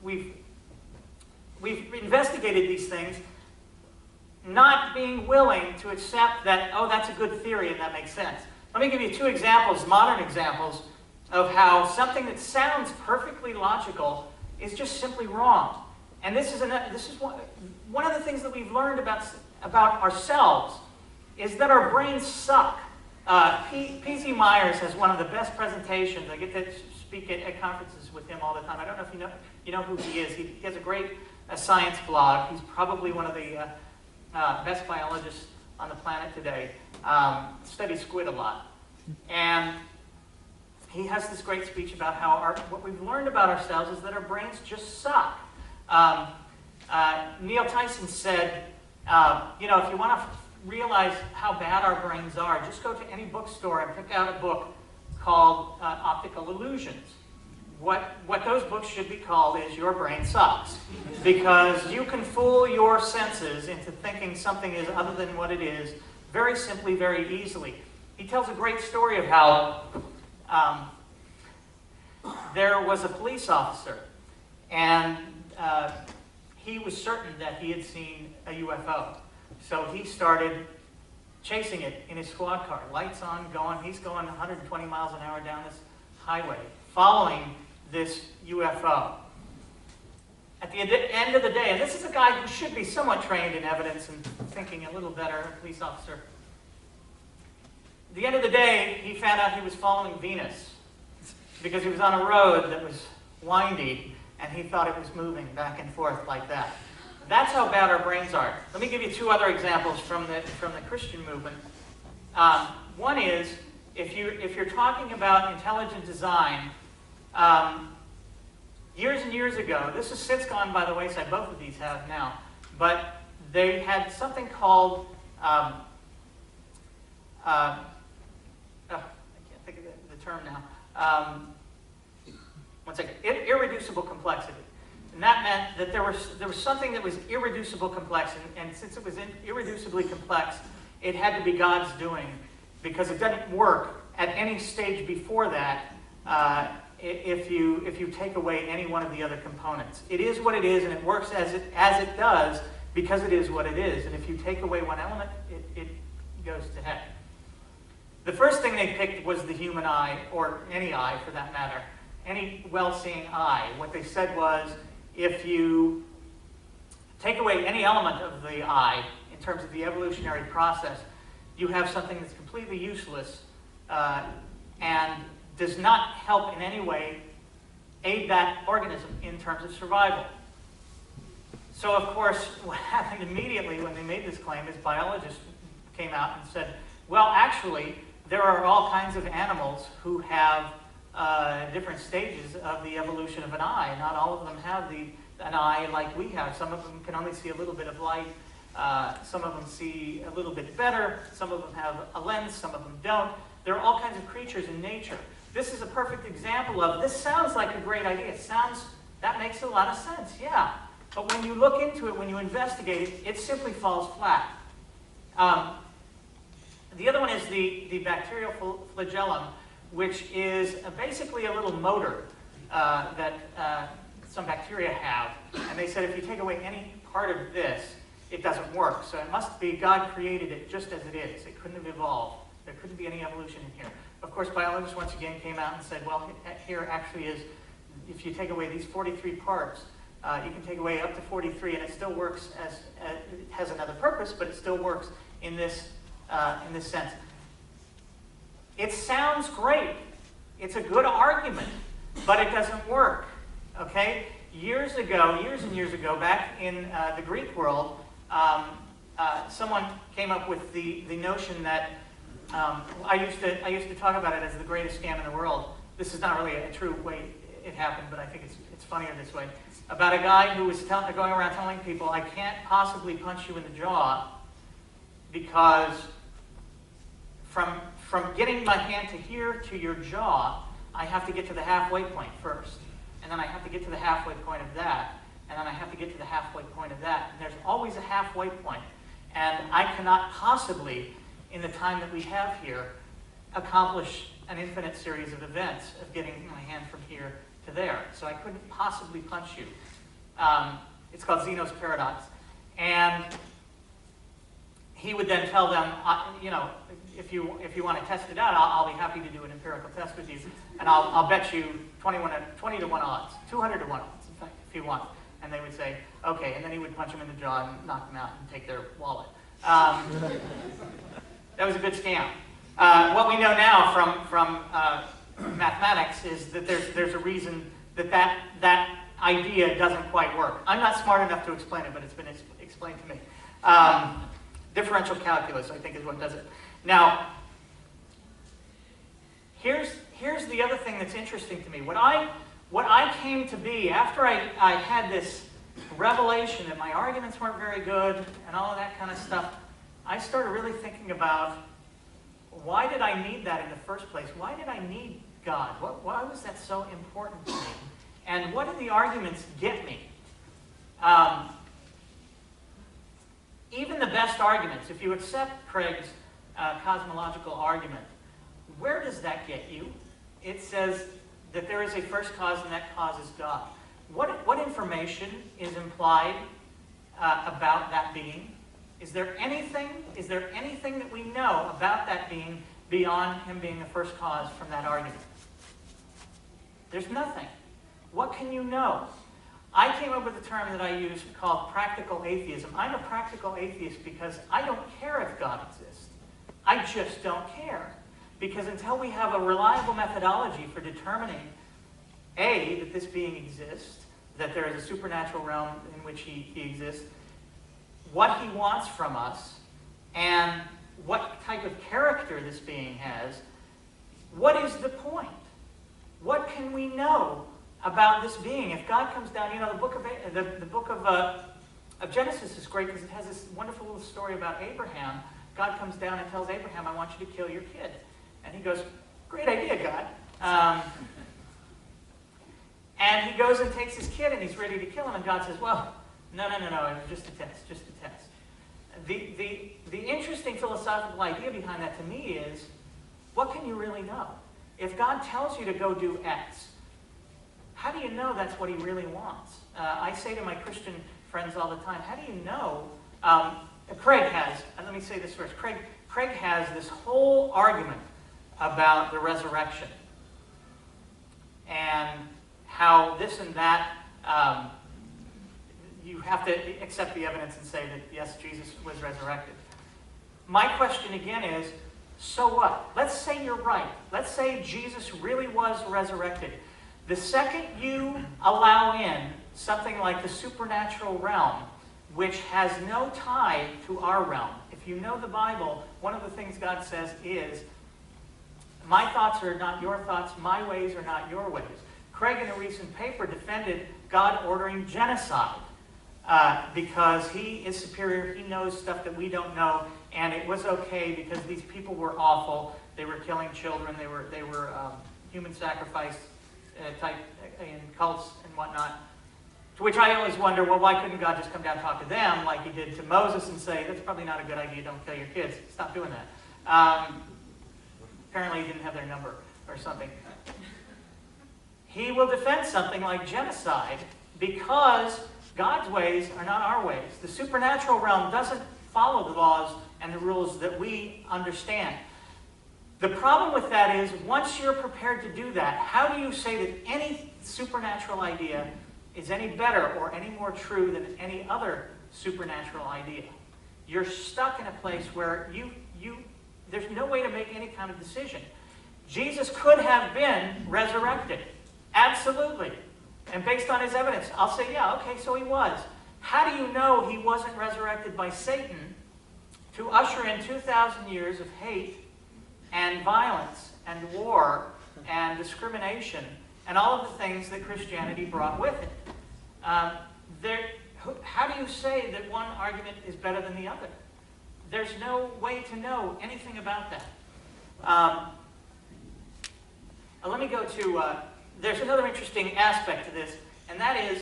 we've investigated these things, not being willing to accept that, oh, that's a good theory and that makes sense. Let me give you 2 examples, modern examples, of how something that sounds perfectly logical is just simply wrong. And this is one of the things that we've learned about ourselves is that our brains suck. P.Z. Myers has one of the best presentations. I get to speak at conferences with him all the time. I don't know if you know who he is. He has a great science blog. He's probably one of the best biologists on the planet today. Studies squid a lot. And he has this great speech about how what we've learned about ourselves is that our brains just suck. Neil Tyson said, if you want to realize how bad our brains are, just go to any bookstore and pick out a book called Optical Illusions. What those books should be called is Your Brain Sucks. Because you can fool your senses into thinking something is other than what it is very simply, very easily. He tells a great story of how there was a police officer, and he was certain that he had seen a UFO. So he started chasing it in his squad car. Lights on, going. He's going 120 miles an hour down this highway, following this UFO. At the end of the day, and this is a guy who should be somewhat trained in evidence and thinking a little better, a police officer. At the end of the day, he found out he was following Venus because he was on a road that was windy and he thought it was moving back and forth like that. That's how bad our brains are. Let me give you 2 other examples from the Christian movement. One is, if you're talking about intelligent design, years and years ago, this has since gone by the wayside, both of these have now, but they had something called, I can't think of the term now, one second, irreducible complexity. And that meant that there was something that was irreducible complex, and since it was irreducibly complex, it had to be God's doing, because it doesn't work at any stage before that if you take away any one of the other components. It is what it is, and it works as it does because it is what it is. And if you take away one element, it goes to heck. The first thing they picked was the human eye, or any eye for that matter, any well-seeing eye. What they said was, if you take away any element of the eye in terms of the evolutionary process, you have something that's completely useless and does not help in any way aid that organism in terms of survival. So, of course, what happened immediately when they made this claim is biologists came out and said, well, actually, there are all kinds of animals who have different stages of the evolution of an eye. Not all of them have an eye like we have. Some of them can only see a little bit of light. Some of them see a little bit better. Some of them have a lens. Some of them don't. There are all kinds of creatures in nature. This is a perfect example of, this sounds like a great idea. That makes a lot of sense, yeah. But when you look into it, when you investigate it, it simply falls flat. The other one is the bacterial flagellum, which is basically a little motor that some bacteria have. And they said if you take away any part of this, it doesn't work. So it must be God created it just as it is. It couldn't have evolved. There couldn't be any evolution in here. Of course, biologists once again came out and said, well, here actually is, if you take away these 43 parts, you can take away up to 43, and it still works it has another purpose, but it still works in this sense. It sounds great. It's a good argument, but it doesn't work. Okay? Years and years ago, back in the Greek world, someone came up with the notion that I used to talk about it as the greatest scam in the world. This is not really a true way it happened, but I think it's funnier this way. About a guy who was going around telling people, I can't possibly punch you in the jaw because from getting my hand to here to your jaw, I have to get to the halfway point first. And then I have to get to the halfway point of that. And then I have to get to the halfway point of that. And there's always a halfway point. And I cannot possibly, in the time that we have here, accomplish an infinite series of events of getting my hand from here to there, so I couldn't possibly punch you. It's called Zeno's paradox. And he would then tell them, if you want to test it out, I'll be happy to do an empirical test with you, and I'll bet you 20 to 1 odds, 200 to 1 odds, in fact, if you want. And they would say, okay, and then he would punch them in the jaw and knock them out and take their wallet. That was a good scam. What we know now from mathematics is that there's a reason that idea doesn't quite work. I'm not smart enough to explain it, but it's been explained to me. Differential calculus, I think, is what does it. Now, here's the other thing that's interesting to me. What I came to be after I had this revelation that my arguments weren't very good and all of that kind of stuff, I started really thinking about, why did I need that in the first place? Why did I need God? Why was that so important to me? And what did the arguments get me? Even the best arguments, if you accept Craig's cosmological argument, where does that get you? It says that there is a first cause and that cause is God. What information is implied about that being? Is there anything that we know about that being beyond him being the first cause from that argument? There's nothing. What can you know? I came up with a term that I use called practical atheism. I'm a practical atheist because I don't care if God exists. I just don't care. Because until we have a reliable methodology for determining, A, that this being exists, that there is a supernatural realm in which he exists, what he wants from us, and what type of character this being has, what is the point? What can we know about this being? If God comes down, the book of Genesis is great because it has this wonderful little story about Abraham. God comes down and tells Abraham, I want you to kill your kid. And he goes, great idea, God. And he goes and takes his kid and he's ready to kill him. And God says, well, no, it was just a test. The interesting philosophical idea behind that to me is, what can you really know? If God tells you to go do X, how do you know that's what he really wants? I say to my Christian friends all the time, how do you know? Craig has, let me say this first, Craig has this whole argument about the resurrection and how this and that, you have to accept the evidence and say that, yes, Jesus was resurrected. My question again is, so what? Let's say you're right. Let's say Jesus really was resurrected. The second you allow in something like the supernatural realm, which has no tie to our realm. If you know the Bible, one of the things God says is, my thoughts are not your thoughts, my ways are not your ways. Craig, in a recent paper, defended God ordering genocide because he is superior, he knows stuff that we don't know, and it was okay because these people were awful. They were killing children, they were human sacrifice type in cults and whatnot. To which I always wonder, well, why couldn't God just come down and talk to them like he did to Moses and say, that's probably not a good idea, don't kill your kids. Stop doing that. Apparently he didn't have their number or something. He will defend something like genocide because God's ways are not our ways. The supernatural realm doesn't follow the laws and the rules that we understand. The problem with that is, once you're prepared to do that, how do you say that any supernatural idea is any better or any more true than any other supernatural idea? You're stuck in a place where there's no way to make any kind of decision. Jesus could have been resurrected. Absolutely. And based on his evidence, I'll say, yeah, okay, so he was. How do you know he wasn't resurrected by Satan to usher in 2,000 years of hate and violence and war and discrimination and all of the things that Christianity brought with it? How do you say that one argument is better than the other? There's no way to know anything about that. Let me go to, there's another interesting aspect to this, and that is